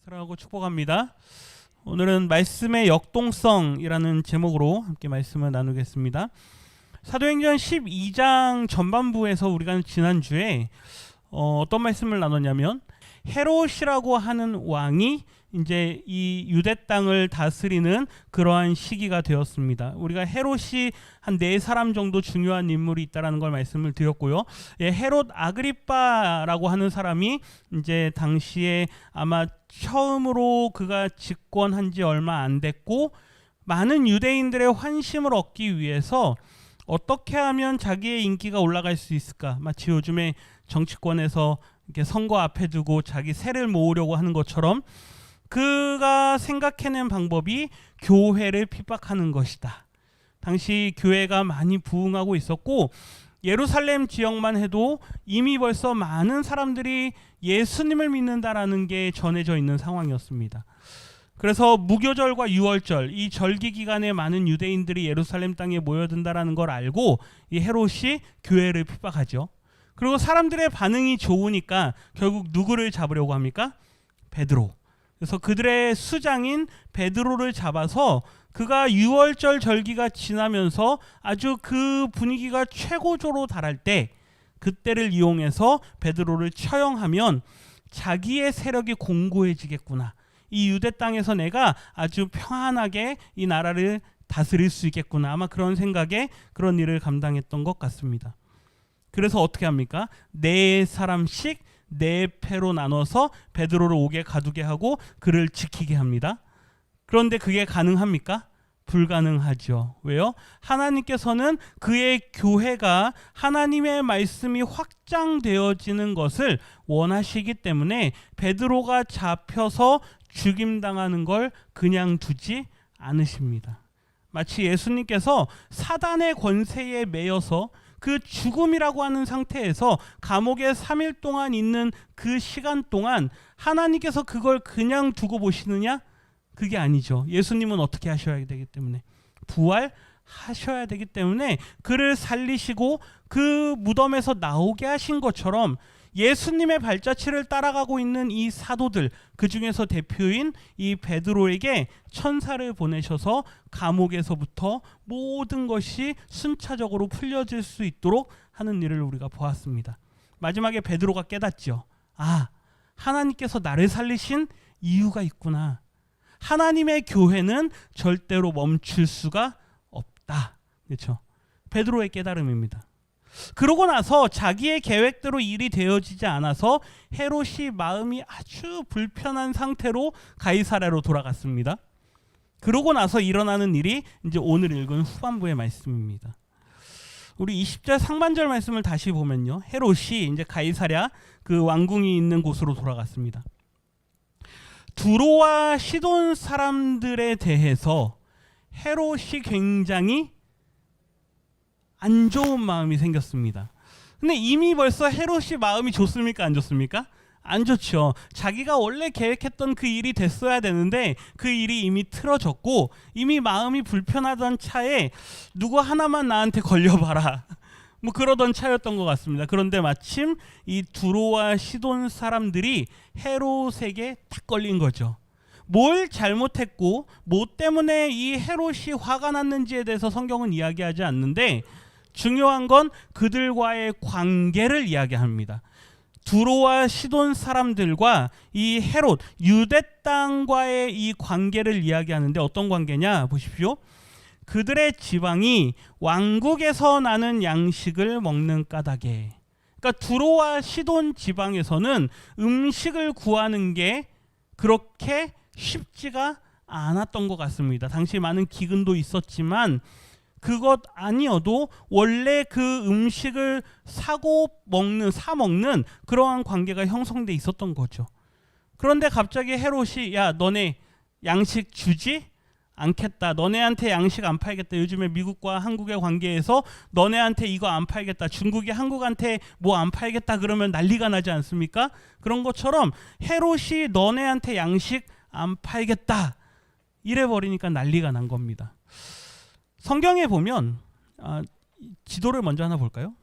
사랑하고 축복합니다. 오늘은 말씀의 역동성이라는 제목으로 함께 말씀을 나누겠습니다. 사도행전 12장 전반부에서 우리가 지난주에 어떤 말씀을 나눴냐면 헤롯이라고 하는 왕이 이제 이 유대 땅을 다스리는 그러한 시기가 되었습니다. 우리가 헤롯이 한 4사람 정도 중요한 인물이 있다라는 걸 말씀을 드렸고요. 헤롯 아그리빠라고 하는 사람이 이제 당시에 아마 처음으로 그가 집권한 지 얼마 안 됐고, 많은 유대인들의 환심을 얻기 위해서 어떻게 하면 자기의 인기가 올라갈 수 있을까? 마치 요즘에 정치권에서 이렇게 선거 앞에 두고 자기 세를 모으려고 하는 것처럼 그가 생각해낸 방법이 교회를 핍박하는 것이다. 당시 교회가 많이 부흥하고 있었고, 예루살렘 지역만 해도 이미 벌써 많은 사람들이 예수님을 믿는다라는 게 전해져 있는 상황이었습니다. 그래서 무교절과 유월절, 이 절기 기간에 많은 유대인들이 예루살렘 땅에 모여든다라는 걸 알고 이 헤롯이 교회를 핍박하죠. 그리고 사람들의 반응이 좋으니까 결국 누구를 잡으려고 합니까? 베드로. 그래서 그들의 수장인 베드로를 잡아서 그가 유월절 절기가 지나면서 아주 그 분위기가 최고조로 달할 때 그때를 이용해서 베드로를 처형하면 자기의 세력이 공고해지겠구나. 이 유대 땅에서 내가 아주 평안하게 이 나라를 다스릴 수 있겠구나. 아마 그런 생각에 그런 일을 감당했던 것 같습니다. 그래서 어떻게 합니까? 4사람씩 4패로 나눠서 베드로를 옥에 가두게 하고 그를 지키게 합니다. 그런데 그게 가능합니까? 불가능하죠. 왜요? 하나님께서는 그의 교회가 하나님의 말씀이 확장되어지는 것을 원하시기 때문에 베드로가 잡혀서 죽임당하는 걸 그냥 두지 않으십니다. 마치 예수님께서 사단의 권세에 매여서 그 죽음이라고 하는 상태에서 감옥에 3일 동안 있는 그 시간 동안 하나님께서 그걸 그냥 두고 보시느냐? 그게 아니죠. 예수님은 어떻게 하셔야 되기 때문에 부활하셔야 되기 때문에 그를 살리시고 그 무덤에서 나오게 하신 것처럼 예수님의 발자취를 따라가고 있는 이 사도들, 그 중에서 대표인 이 베드로에게 천사를 보내셔서 감옥에서부터 모든 것이 순차적으로 풀려질 수 있도록 하는 일을 우리가 보았습니다. 마지막에 베드로가 깨닫죠. 아, 하나님께서 나를 살리신 이유가 있구나. 하나님의 교회는 절대로 멈출 수가 없다. 그렇죠? 베드로의 깨달음입니다. 그러고 나서 자기의 계획대로 일이 되어지지 않아서 헤롯이 마음이 아주 불편한 상태로 가이사랴로 돌아갔습니다. 그러고 나서 일어나는 일이 이제 오늘 읽은 후반부의 말씀입니다. 우리 20절 상반절 말씀을 다시 보면요, 헤롯이 이제 가이사랴 그 왕궁이 있는 곳으로 돌아갔습니다. 두로와 시돈 사람들에 대해서 헤롯이 굉장히 안 좋은 마음이 생겼습니다. 근데 이미 벌써 헤롯이 마음이 좋습니까? 안 좋습니까? 안 좋죠. 자기가 원래 계획했던 그 일이 됐어야 되는데 그 일이 이미 틀어졌고 이미 마음이 불편하던 차에 누구 하나만 나한테 걸려봐라. 뭐 그러던 차였던 것 같습니다. 그런데 마침 이 두로와 시돈 사람들이 헤롯에게 딱 걸린 거죠. 뭘 잘못했고 뭐 때문에 이 헤롯이 화가 났는지에 대해서 성경은 이야기하지 않는데 중요한 건 그들과의 관계를 이야기합니다. 두로와 시돈 사람들과 이 헤롯, 유대 땅과의 이 관계를 이야기하는데 어떤 관계냐 보십시오. 그들의 지방이 왕국에서 나는 양식을 먹는 까닭에, 그러니까 두로와 시돈 지방에서는 음식을 구하는 게 그렇게 쉽지가 않았던 것 같습니다. 당시 많은 기근도 있었지만 그것 아니어도 원래 그 음식을 사 먹는 그러한 관계가 형성돼 있었던 거죠. 그런데 갑자기 헤롯이 야, 너네 양식 주지 않겠다. 너네한테 양식 안 팔겠다. 요즘에 미국과 한국의 관계에서 너네한테 이거 안 팔겠다. 중국이 한국한테 뭐 안 팔겠다 그러면 난리가 나지 않습니까? 그런 것처럼 헤롯이 너네한테 양식 안 팔겠다 이래 버리니까 난리가 난 겁니다. 성경에 보면 지도를 먼저 하나 볼까요?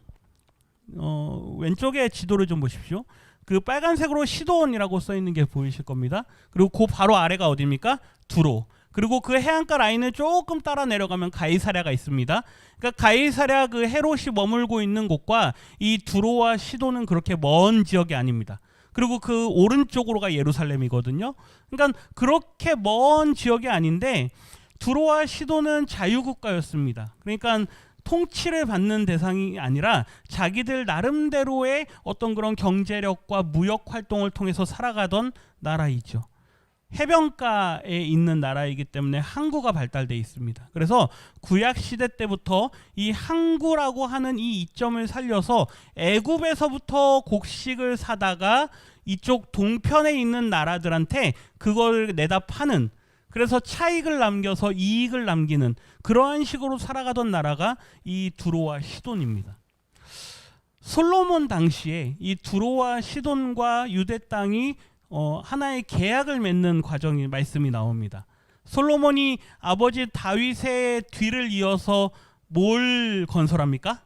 왼쪽에 지도를 좀 보십시오. 그 빨간색으로 시돈이라고 써 있는 게 보이실 겁니다. 그리고 그 바로 아래가 어디입니까? 두로. 그리고 그 해안가 라인을 조금 따라 내려가면 가이사랴가 있습니다. 그러니까 가이사랴 그 헤롯이 머물고 있는 곳과 이 두로와 시돈은 그렇게 먼 지역이 아닙니다. 그리고 그 오른쪽으로가 예루살렘이거든요. 그러니까 그렇게 먼 지역이 아닌데 두로와 시돈은 자유국가였습니다. 그러니까 통치를 받는 대상이 아니라 자기들 나름대로의 어떤 그런 경제력과 무역 활동을 통해서 살아가던 나라이죠. 해변가에 있는 나라이기 때문에 항구가 발달되어 있습니다. 그래서 구약 시대 때부터 이 항구라고 하는 이 이점을 살려서 애굽에서부터 곡식을 사다가 이쪽 동편에 있는 나라들한테 그걸 내다 파는, 그래서 차익을 남겨서 이익을 남기는 그러한 식으로 살아가던 나라가 이 두로와 시돈입니다. 솔로몬 당시에 이 두로와 시돈과 유대 땅이 하나의 계약을 맺는 과정이 말씀이 나옵니다. 솔로몬이 아버지 다윗의 뒤를 이어서 뭘 건설합니까?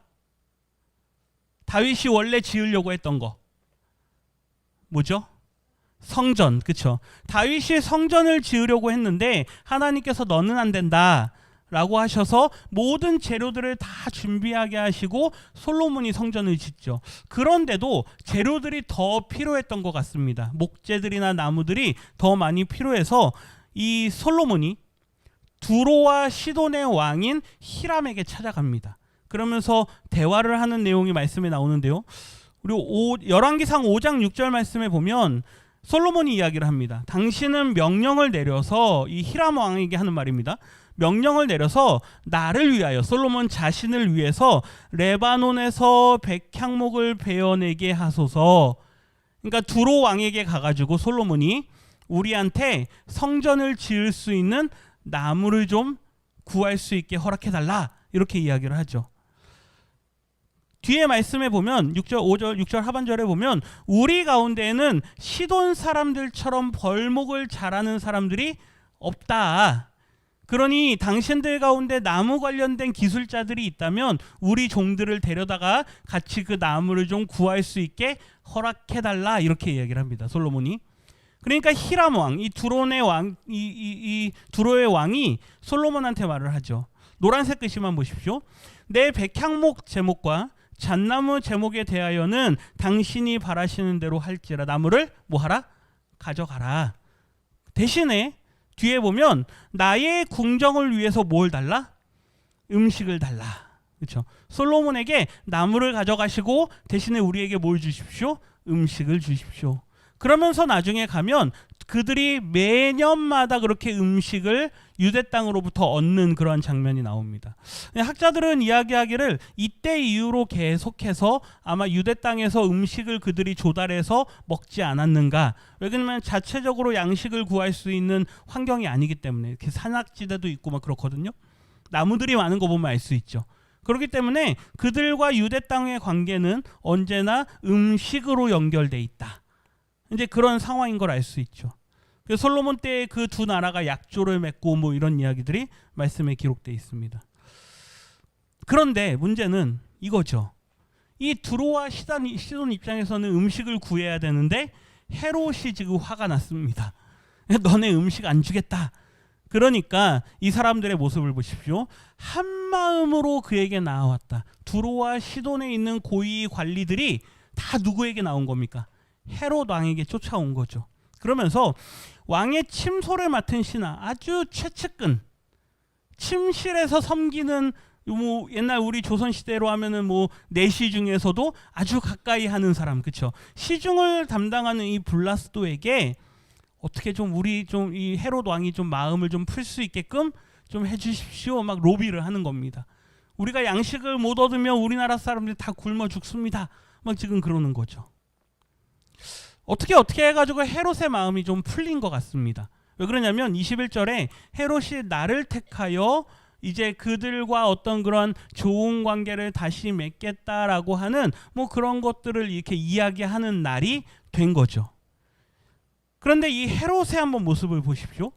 다윗이 원래 지으려고 했던 거 뭐죠? 성전, 그쵸? 다윗이 성전을 지으려고 했는데 하나님께서 너는 안 된다 라고 하셔서 모든 재료들을 다 준비하게 하시고 솔로몬이 성전을 짓죠. 그런데도 재료들이 더 필요했던 것 같습니다. 목재들이나 나무들이 더 많이 필요해서 이 솔로몬이 두로와 시돈의 왕인 히람에게 찾아갑니다. 그러면서 대화를 하는 내용이 말씀에 나오는데요. 그리고 열왕기상 5장 6절 말씀에 보면 솔로몬이 이야기를 합니다. 당신은 명령을 내려서, 이 히람 왕에게 하는 말입니다. 명령을 내려서 나를 위하여, 솔로몬 자신을 위해서 레바논에서 백향목을 베어내게 하소서. 그러니까 두로 왕에게 가가지고 솔로몬이 우리한테 성전을 지을 수 있는 나무를 좀 구할 수 있게 허락해달라, 이렇게 이야기를 하죠. 뒤에 말씀에 보면 6절, 5절, 6절 하반절에 보면 우리 가운데에는 시돈 사람들처럼 벌목을 잘하는 사람들이 없다. 그러니 당신들 가운데 나무 관련된 기술자들이 있다면 우리 종들을 데려다가 같이 그 나무를 좀 구할 수 있게 허락해달라, 이렇게 이야기를 합니다. 솔로몬이. 그러니까 히람 왕, 이 두로의 왕, 이 두로의 왕이 솔로몬한테 말을 하죠. 노란색 글씨만 보십시오. 내 백향목 제목과 잣나무 제목에 대하여는 당신이 바라시는 대로 할지라. 나무를 뭐하라? 가져가라. 대신에 뒤에 보면 나의 궁정을 위해서 뭘 달라? 음식을 달라. 그렇죠? 솔로몬에게 나무를 가져가시고 대신에 우리에게 뭘 주십시오? 음식을 주십시오. 그러면서 나중에 가면 그들이 매년마다 그렇게 음식을 유대 땅으로부터 얻는 그런 장면이 나옵니다. 학자들은 이야기하기를 이때 이후로 계속해서 아마 유대 땅에서 음식을 그들이 조달해서 먹지 않았는가. 왜냐하면 자체적으로 양식을 구할 수 있는 환경이 아니기 때문에, 이렇게 산악지대도 있고 막 그렇거든요. 나무들이 많은 거 보면 알 수 있죠. 그렇기 때문에 그들과 유대 땅의 관계는 언제나 음식으로 연결돼 있다. 이제 그런 상황인 걸 알 수 있죠. 솔로몬 때 그 두 나라가 약조를 맺고 뭐 이런 이야기들이 말씀에 기록되어 있습니다. 그런데 문제는 이거죠. 이 두로와 시돈 입장에서는 음식을 구해야 되는데 헤롯이 지금 화가 났습니다. 너네 음식 안 주겠다. 그러니까 이 사람들의 모습을 보십시오. 한 마음으로 그에게 나아왔다. 두로와 시돈에 있는 고위 관리들이 다 누구에게 나온 겁니까? 헤롯 왕에게 쫓아온 거죠. 그러면서 왕의 침소를 맡은 신하, 아주 최측근, 침실에서 섬기는, 뭐 옛날 우리 조선 시대로 하면은 뭐 내시 중에서도 아주 가까이 하는 사람, 그렇죠? 시중을 담당하는 이 블라스도에게 어떻게 좀 우리 좀 이 헤롯 왕이 좀 마음을 좀 풀 수 있게끔 좀 해주십시오, 막 로비를 하는 겁니다. 우리가 양식을 못 얻으면 우리나라 사람들이 다 굶어 죽습니다, 막 지금 그러는 거죠. 어떻게 해가지고 헤롯의 마음이 좀 풀린 것 같습니다. 왜 그러냐면 21절에 헤롯이 나를 택하여 이제 그들과 어떤 그런 좋은 관계를 다시 맺겠다라고 하는 뭐 그런 것들을 이렇게 이야기하는 날이 된 거죠. 그런데 이 헤롯의 한번 모습을 보십시오.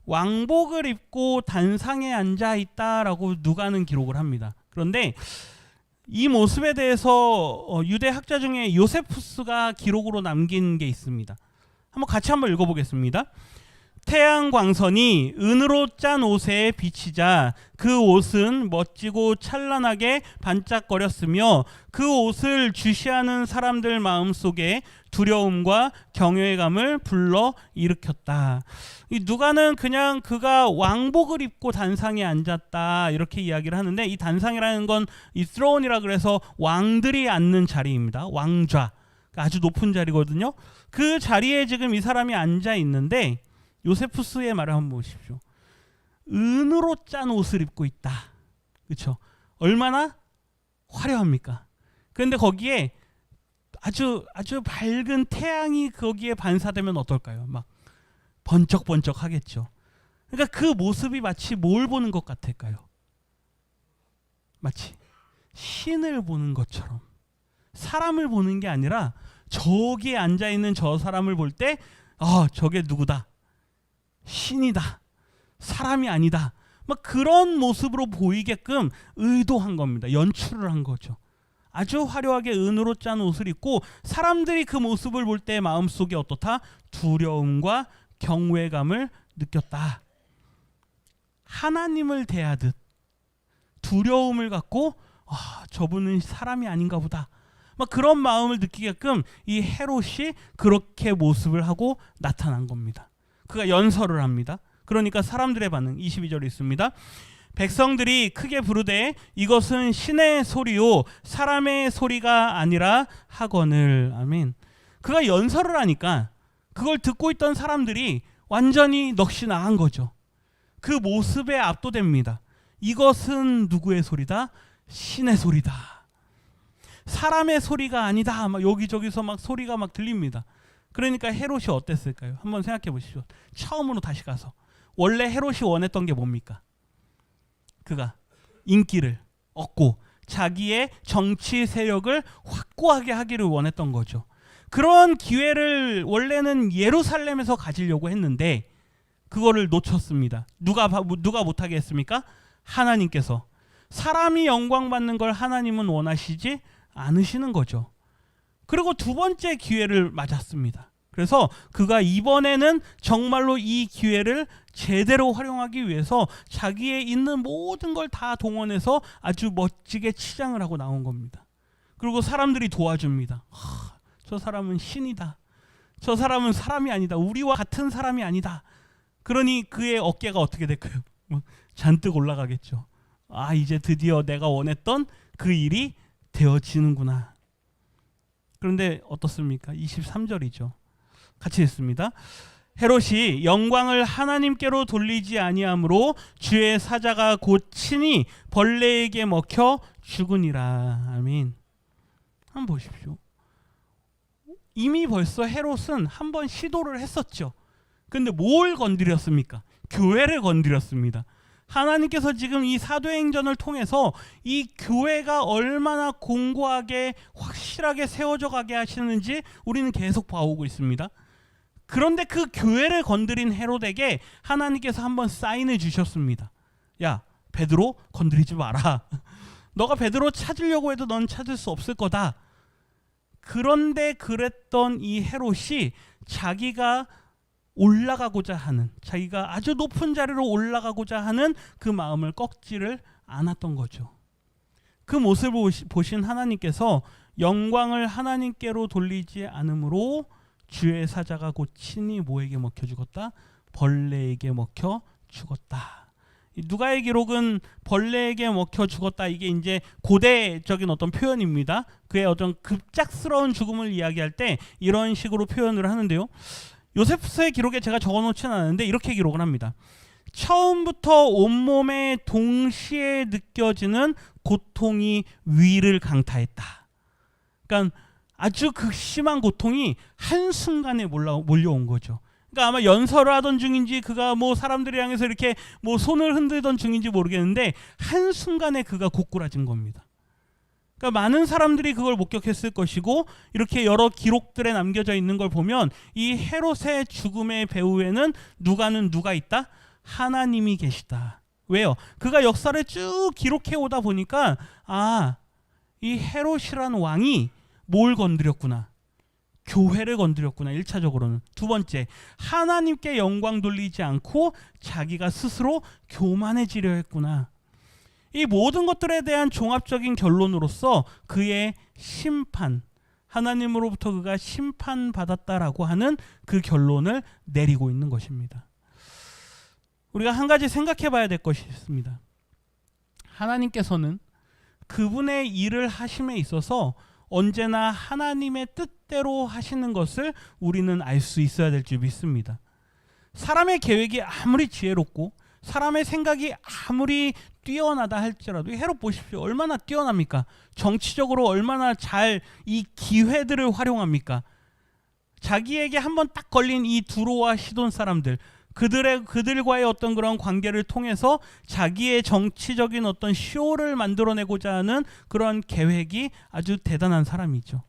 왕복을 입고 단상에 앉아 있다라고 누가는 기록을 합니다. 그런데 이 모습에 대해서 유대 학자 중에 요세푸스가 기록으로 남긴 게 있습니다. 한번 읽어보겠습니다. 태양 광선이 은으로 짠 옷에 비치자 그 옷은 멋지고 찬란하게 반짝거렸으며 그 옷을 주시하는 사람들 마음속에 두려움과 경외감을 불러 일으켰다. 이 누가는 그냥 그가 왕복을 입고 단상에 앉았다 이렇게 이야기를 하는데, 이 단상이라는 건 이 스로운이라 그래서 왕들이 앉는 자리입니다. 왕좌, 아주 높은 자리거든요. 그 자리에 지금 이 사람이 앉아 있는데 요세푸스의 말을 한번 보십시오. 은으로 짠 옷을 입고 있다. 그렇죠? 얼마나 화려합니까? 그런데 거기에 아주 밝은 태양이 거기에 반사되면 어떨까요? 막 번쩍번쩍 하겠죠. 그러니까 그 모습이 마치 뭘 보는 것 같을까요? 마치 신을 보는 것처럼, 사람을 보는 게 아니라 저기에 앉아 있는 저 사람을 볼 때 저게 누구다, 신이다, 사람이 아니다, 막 그런 모습으로 보이게끔 의도한 겁니다. 연출을 한 거죠. 아주 화려하게 은으로 짠 옷을 입고 사람들이 그 모습을 볼 때 마음속에 어떻다? 두려움과 경외감을 느꼈다. 하나님을 대하듯 두려움을 갖고 저분은 사람이 아닌가 보다, 막 그런 마음을 느끼게끔 이 헤롯이 그렇게 모습을 하고 나타난 겁니다. 그가 연설을 합니다. 그러니까 사람들의 반응 22절에 있습니다. 백성들이 크게 부르되 이것은 신의 소리요 사람의 소리가 아니라 하거늘. 아멘. 그가 연설을 하니까 그걸 듣고 있던 사람들이 완전히 넋이 나간 거죠. 그 모습에 압도됩니다. 이것은 누구의 소리다? 신의 소리다. 사람의 소리가 아니다. 막 여기저기서 막 소리가 막 들립니다. 그러니까 헤롯이 어땠을까요? 한번 생각해 보시죠. 처음으로 다시 가서 원래 헤롯이 원했던 게 뭡니까? 그가 인기를 얻고 자기의 정치 세력을 확고하게 하기를 원했던 거죠. 그런 기회를 원래는 예루살렘에서 가지려고 했는데 그거를 놓쳤습니다. 누가 못하게 했습니까? 하나님께서. 사람이 영광 받는 걸 하나님은 원하시지 않으시는 거죠. 그리고 두 번째 기회를 맞았습니다. 그래서 그가 이번에는 정말로 이 기회를 제대로 활용하기 위해서 자기의 있는 모든 걸 다 동원해서 아주 멋지게 치장을 하고 나온 겁니다. 그리고 사람들이 도와줍니다. 저 사람은 신이다. 저 사람은 사람이 아니다. 우리와 같은 사람이 아니다. 그러니 그의 어깨가 어떻게 될까요? 잔뜩 올라가겠죠. 이제 드디어 내가 원했던 그 일이 되어지는구나. 그런데 어떻습니까? 23절이죠. 같이 읽습니다. 헤롯이 영광을 하나님께로 돌리지 아니하므로 주의 사자가 곧 친히 벌레에게 먹혀 죽으니라. 아멘. 한번 보십시오. 이미 벌써 헤롯은 한번 시도를 했었죠. 그런데 뭘 건드렸습니까? 교회를 건드렸습니다. 하나님께서 지금 이 사도행전을 통해서 이 교회가 얼마나 공고하게 확실하게 세워져 가게 하시는지 우리는 계속 봐오고 있습니다. 그런데 그 교회를 건드린 헤롯에게 하나님께서 한번 사인을 주셨습니다. 야, 베드로 건드리지 마라. 너가 베드로 찾으려고 해도 넌 찾을 수 없을 거다. 그런데 그랬던 이 헤롯이 자기가 올라가고자 하는, 자기가 아주 높은 자리로 올라가고자 하는 그 마음을 꺾지를 않았던 거죠. 그 모습을 보신 하나님께서 영광을 하나님께로 돌리지 않으므로 주의 사자가 곧 친히 뭐에게 먹혀 죽었다? 벌레에게 먹혀 죽었다. 누가의 기록은 벌레에게 먹혀 죽었다, 이게 이제 고대적인 어떤 표현입니다. 그의 어떤 급작스러운 죽음을 이야기할 때 이런 식으로 표현을 하는데요. 요세푸스의 기록에 제가 적어놓지는 않았는데 이렇게 기록을 합니다. 처음부터 온몸에 동시에 느껴지는 고통이 위를 강타했다. 그러니까 아주 극심한 고통이 한순간에 몰려온 거죠. 그러니까 아마 연설을 하던 중인지 그가 사람들을 향해서 이렇게 손을 흔들던 중인지 모르겠는데 한순간에 그가 고꾸라진 겁니다. 그러니까 많은 사람들이 그걸 목격했을 것이고, 이렇게 여러 기록들에 남겨져 있는 걸 보면 이 헤롯의 죽음의 배후에는 누가 있다? 하나님이 계시다. 왜요? 그가 역사를 쭉 기록해 오다 보니까 이 헤롯이라는 왕이 뭘 건드렸구나? 교회를 건드렸구나. 1차적으로는. 두 번째, 하나님께 영광 돌리지 않고 자기가 스스로 교만해지려 했구나. 이 모든 것들에 대한 종합적인 결론으로서 그의 심판, 하나님으로부터 그가 심판받았다라고 하는 그 결론을 내리고 있는 것입니다. 우리가 한 가지 생각해 봐야 될 것이 있습니다. 하나님께서는 그분의 일을 하심에 있어서 언제나 하나님의 뜻대로 하시는 것을 우리는 알 수 있어야 될 줄 믿습니다. 사람의 계획이 아무리 지혜롭고 사람의 생각이 아무리 뛰어나다 할지라도 헤롯 보십시오. 얼마나 뛰어납니까? 정치적으로 얼마나 잘 이 기회들을 활용합니까? 자기에게 한번 딱 걸린 이 두로와 시돈 사람들, 그들과의 어떤 그런 관계를 통해서 자기의 정치적인 어떤 쇼를 만들어내고자 하는 그런 계획이 아주 대단한 사람이죠.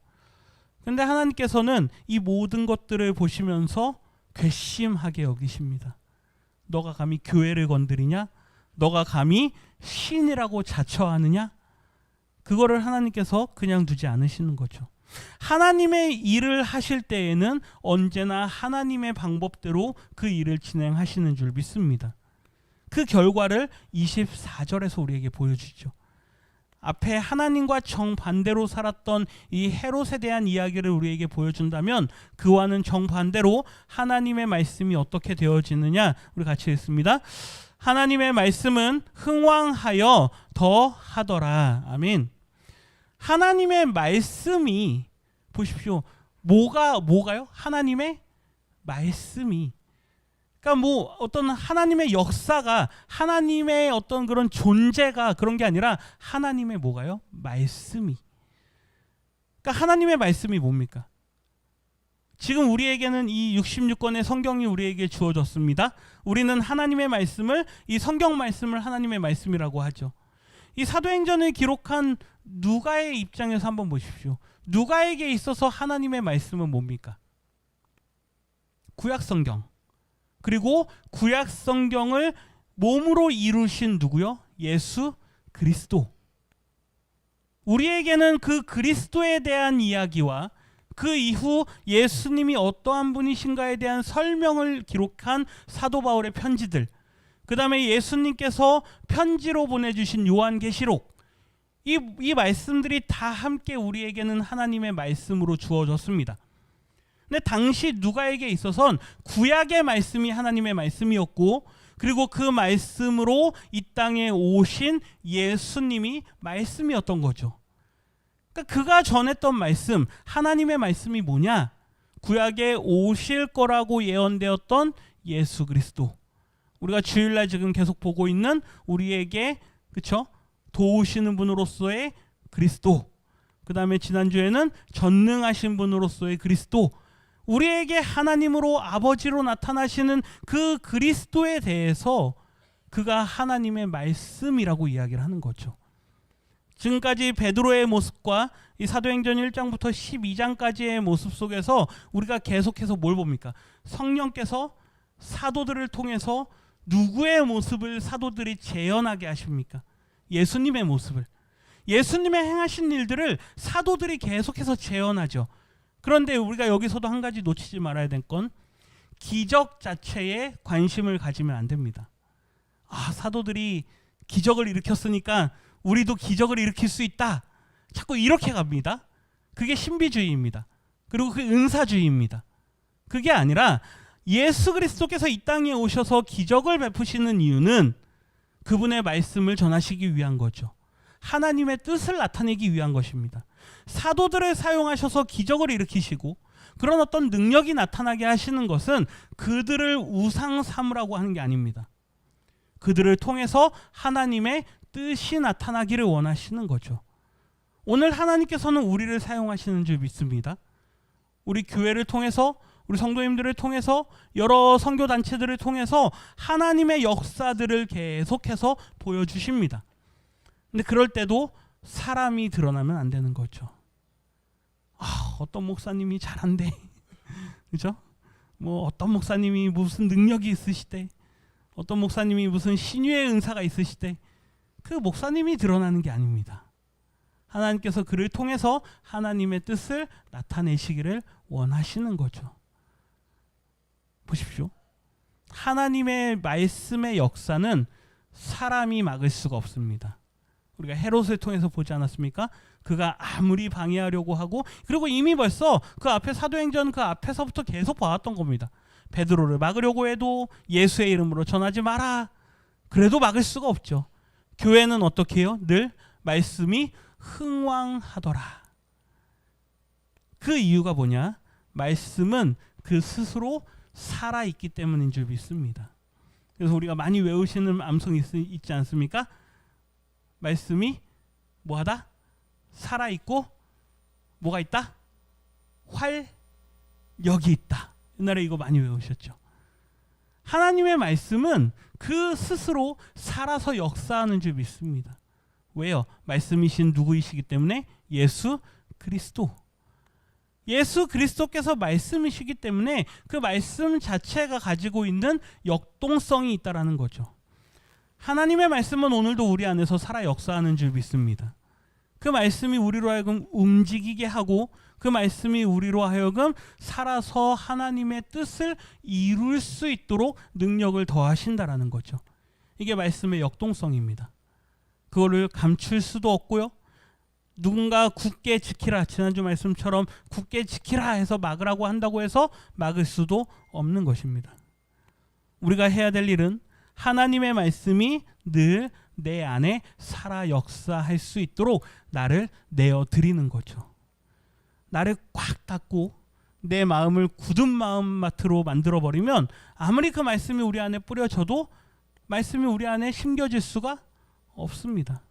그런데 하나님께서는 이 모든 것들을 보시면서 괘씸하게 여기십니다. 너가 감히 교회를 건드리냐? 너가 감히 신이라고 자처하느냐? 그거를 하나님께서 그냥 두지 않으시는 거죠. 하나님의 일을 하실 때에는 언제나 하나님의 방법대로 그 일을 진행하시는 줄 믿습니다. 그 결과를 24절에서 우리에게 보여주죠. 앞에 하나님과 정반대로 살았던 이 헤롯에 대한 이야기를 우리에게 보여준다면 그와는 정반대로 하나님의 말씀이 어떻게 되어지느냐 우리 같이 읽습니다. 하나님의 말씀은 흥왕하여 더하더라. 아멘. 하나님의 말씀이 보십시오. 뭐가요? 하나님의 말씀이. 그러니까 뭐 어떤 하나님의 역사가 하나님의 어떤 그런 존재가 그런 게 아니라 하나님의 뭐가요? 말씀이. 그러니까 하나님의 말씀이 뭡니까? 지금 우리에게는 이 66권의 성경이 우리에게 주어졌습니다. 우리는 하나님의 말씀을 이 성경 말씀을 하나님의 말씀이라고 하죠. 이 사도행전을 기록한 누가의 입장에서 한번 보십시오. 누가에게 있어서 하나님의 말씀은 뭡니까? 구약성경. 그리고 구약성경을 몸으로 이루신 누구요? 예수 그리스도. 우리에게는 그 그리스도에 대한 이야기와 그 이후 예수님이 어떠한 분이신가에 대한 설명을 기록한 사도 바울의 편지들, 그 다음에 예수님께서 편지로 보내주신 요한계시록, 이 말씀들이 다 함께 우리에게는 하나님의 말씀으로 주어졌습니다. 근데 당시 누가에게 있어서는 구약의 말씀이 하나님의 말씀이었고, 그리고 그 말씀으로 이 땅에 오신 예수님이 말씀이었던 거죠. 그러니까 그가 전했던 말씀, 하나님의 말씀이 뭐냐? 구약에 오실 거라고 예언되었던 예수 그리스도. 우리가 주일날 지금 계속 보고 있는 우리에게 그쵸? 도우시는 분으로서의 그리스도. 그 다음에 지난주에는 전능하신 분으로서의 그리스도. 우리에게 하나님으로 아버지로 나타나시는 그 그리스도에 대해서 그가 하나님의 말씀이라고 이야기를 하는 거죠. 지금까지 베드로의 모습과 이 사도행전 1장부터 12장까지의 모습 속에서 우리가 계속해서 뭘 봅니까? 성령께서 사도들을 통해서 누구의 모습을 사도들이 재현하게 하십니까? 예수님의 모습을. 예수님의 행하신 일들을 사도들이 계속해서 재현하죠. 그런데 우리가 여기서도 한 가지 놓치지 말아야 될 건 기적 자체에 관심을 가지면 안 됩니다. 아, 사도들이 기적을 일으켰으니까 우리도 기적을 일으킬 수 있다. 자꾸 이렇게 갑니다. 그게 신비주의입니다. 그리고 그 은사주의입니다. 그게 아니라 예수 그리스도께서 이 땅에 오셔서 기적을 베푸시는 이유는 그분의 말씀을 전하시기 위한 거죠. 하나님의 뜻을 나타내기 위한 것입니다. 사도들을 사용하셔서 기적을 일으키시고 그런 어떤 능력이 나타나게 하시는 것은 그들을 우상 삼으라고 하는 게 아닙니다. 그들을 통해서 하나님의 뜻이 나타나기를 원하시는 거죠. 오늘 하나님께서는 우리를 사용하시는 줄 믿습니다. 우리 교회를 통해서, 우리 성도님들을 통해서, 여러 선교단체들을 통해서 하나님의 역사들을 계속해서 보여주십니다. 근데 그럴 때도 사람이 드러나면 안 되는 거죠. 아, 어떤 목사님이 잘한대. 그죠? 뭐 어떤 목사님이 무슨 능력이 있으시대. 어떤 목사님이 무슨 신유의 은사가 있으시대. 그 목사님이 드러나는 게 아닙니다. 하나님께서 그를 통해서 하나님의 뜻을 나타내시기를 원하시는 거죠. 보십시오. 하나님의 말씀의 역사는 사람이 막을 수가 없습니다. 우리가 헤롯을 통해서 보지 않았습니까? 그가 아무리 방해하려고 하고, 그리고 이미 벌써 그 앞에 사도행전 그 앞에서부터 계속 봐왔던 겁니다. 베드로를 막으려고 해도 예수의 이름으로 전하지 마라. 그래도 막을 수가 없죠. 교회는 어떻게 해요? 늘 말씀이 흥왕하더라. 그 이유가 뭐냐? 말씀은 그 스스로 살아있기 때문인 줄 믿습니다. 그래서 우리가 많이 외우시는 암송이 있지 않습니까? 말씀이 뭐하다? 살아있고 뭐가 있다? 활력이 있다. 옛날에 이거 많이 외우셨죠. 하나님의 말씀은 그 스스로 살아서 역사하는 줄 믿습니다. 왜요? 말씀이신 누구이시기 때문에? 예수 그리스도. 예수 그리스도께서 말씀이시기 때문에 그 말씀 자체가 가지고 있는 역동성이 있다라는 거죠. 하나님의 말씀은 오늘도 우리 안에서 살아 역사하는 줄 믿습니다. 그 말씀이 우리로 하여금 움직이게 하고, 그 말씀이 우리로 하여금 살아서 하나님의 뜻을 이룰 수 있도록 능력을 더하신다라는 거죠. 이게 말씀의 역동성입니다. 그거를 감출 수도 없고요. 누군가 굳게 지키라, 지난주 말씀처럼 굳게 지키라 해서 막으라고 한다고 해서 막을 수도 없는 것입니다. 우리가 해야 될 일은 하나님의 말씀이 늘 내 안에 살아 역사할 수 있도록 나를 내어드리는 거죠. 나를 꽉 닫고 내 마음을 굳은 마음밭으로 만들어버리면 아무리 그 말씀이 우리 안에 뿌려져도 말씀이 우리 안에 심겨질 수가 없습니다.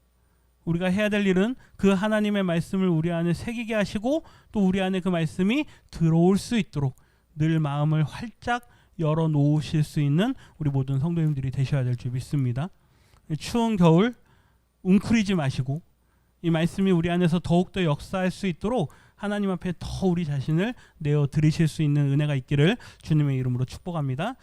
우리가 해야 될 일은 그 하나님의 말씀을 우리 안에 새기게 하시고, 또 우리 안에 그 말씀이 들어올 수 있도록 늘 마음을 활짝 열어놓으실 수 있는 우리 모든 성도님들이 되셔야 될 줄 믿습니다. 추운 겨울 웅크리지 마시고 이 말씀이 우리 안에서 더욱더 역사할 수 있도록 하나님 앞에 더 우리 자신을 내어드리실 수 있는 은혜가 있기를 주님의 이름으로 축복합니다.